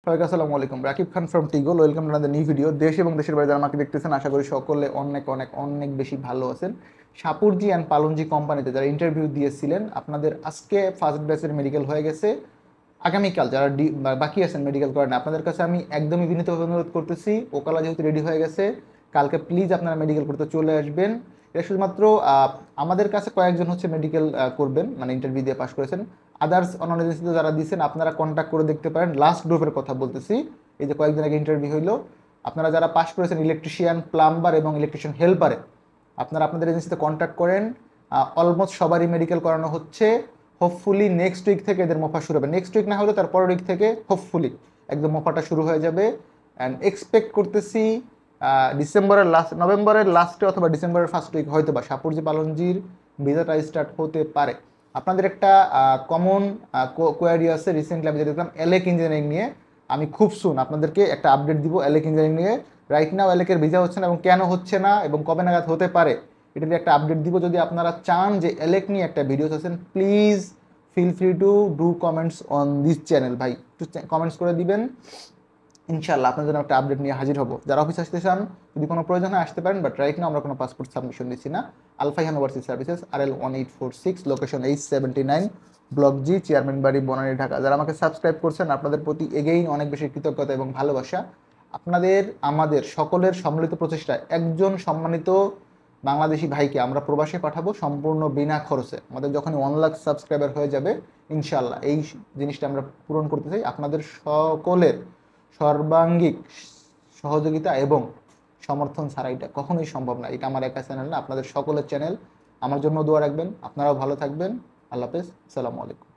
সবাইকে আসসালামু আলাইকুম। রাকিব খান ফ্রম টিগল। Welcome to another new video. দেশ এবং দেশের বাইরে যারা আমাকে দেখতেছেন, আশা করি সকলে অনেক অনেক অনেক বেশি ভালো আছেন। সাপুরজি অ্যান্ড পালনজি কোম্পানিতে যারা ইন্টারভিউ দিয়েছিলেন, আপনাদের আজকে ফার্স্ট ব্যাচের মেডিকেল হয়ে গেছে। আগামীকাল যারা বাকি আছেন মেডিকেল করেন, আপনাদের কাছে আমি একদমই বিনীতভাবে অনুরোধ করতেছি, ওকালা যেহেতু রেডি হয়ে গেছে, কালকে প্লিজ আপনারা মেডিকেল করতে চলে আসবেন। এটা শুধুমাত্র আমাদের কাছে কয়েকজন হচ্ছে মেডিকেল করবেন, মানে ইন্টারভিউ দিয়ে পাশ করেছেন। আদার্স অন্যান্য এজেন্সিতে যারা দিচ্ছেন, আপনারা কন্ট্যাক্ট করে দেখতে পারেন। লাস্ট গ্রুপের কথা বলতেছি, এই যে কয়েকদিন আগে ইন্টারভিউ হইলো, আপনারা যারা পাশ করেছেন ইলেকট্রিশিয়ান, প্লাম্বার এবং ইলেকট্রিশিয়ান হেল্পারে, আপনারা আপনাদের এজেন্সিতে কন্ট্যাক্ট করেন। অলমোস্ট সবারই মেডিকেল করানো হচ্ছে। হোপফুলি নেক্সট উইক থেকে এদের মোফা শুরু হবে। নেক্সট উইক না হলে তার পরের উইক থেকে হোপফুলি একদম মোফাটা শুরু হয়ে যাবে। অ্যান্ড এক্সপেক্ট করতেছি নভেম্বরের লাস্টে অথবা ডিসেম্বরের ফার্স্ট উইক হয়তো বা সাপুরজি পালনজির ভিসাটা স্টার্ট হতে পারে। আপনাদের একটা কমন কোয়ারি আছে, রিসেন্টলি আমি যেটা দেখলাম এলেক ইঞ্জিনিয়ারিং নিয়ে। আমি খুব সুন আপনাদেরকে একটা আপডেট দিব এলেক ইঞ্জিনিয়ারিং নিয়ে। রাইট নাও এলেকের ভিসা হচ্ছে না এবং কেন হচ্ছে না এবং কবে নাগাদ হতে পারে, এটা দিয়ে একটা আপডেট দিব। যদি আপনারা চান যে এলেক নিয়ে একটা ভিডিও আছেন, please feel free to do comments on this channel. ভাই একটু কমেন্টস করে দিবেন, ইনশাল্লাহ আপনার জন্য একটা আপডেট নিয়ে হাজির হবো। যারা অফিস আসতে চান, যদি কোনো প্রয়োজন হয় আসতে পারেন, বাট রাইট না আমরা কোনো পাসপোর্ট সাবমিশন দিচ্ছি না। Alfaihan overseas services, RL1846, location H79, block G, chairman Bari, Banani, Dhaka. যারা আমাকে সাবস্ক্রাইব করছেন, আপনাদের প্রতি এগেইন অনেক বেশি কৃতজ্ঞতা এবং ভালোবাসা। আপনাদের আমাদের সকলের সম্মিলিত প্রচেষ্টায় একজন সম্মানিত বাংলাদেশি ভাইকে আমরা প্রবাসে পাঠাবো সম্পূর্ণ বিনা খরচে। আমাদের যখন 1 লাখ সাবস্ক্রাইবার হয়ে যাবে, ইনশাল্লাহ এই জিনিসটা আমরা পূরণ করতে চাই। আপনাদের সকলের সর্বাঙ্গিক সহযোগিতা এবং সমর্থন ছাড়া এটা কখনোই সম্ভব না। এটা আমার একা চ্যানেল না, আপনাদের সকলের চ্যানেল। আমার জন্য দোয়া রাখবেন। আপনারাও ভালো থাকবেন। আল্লাহ হাফেজ। আসসালামু আলাইকুম।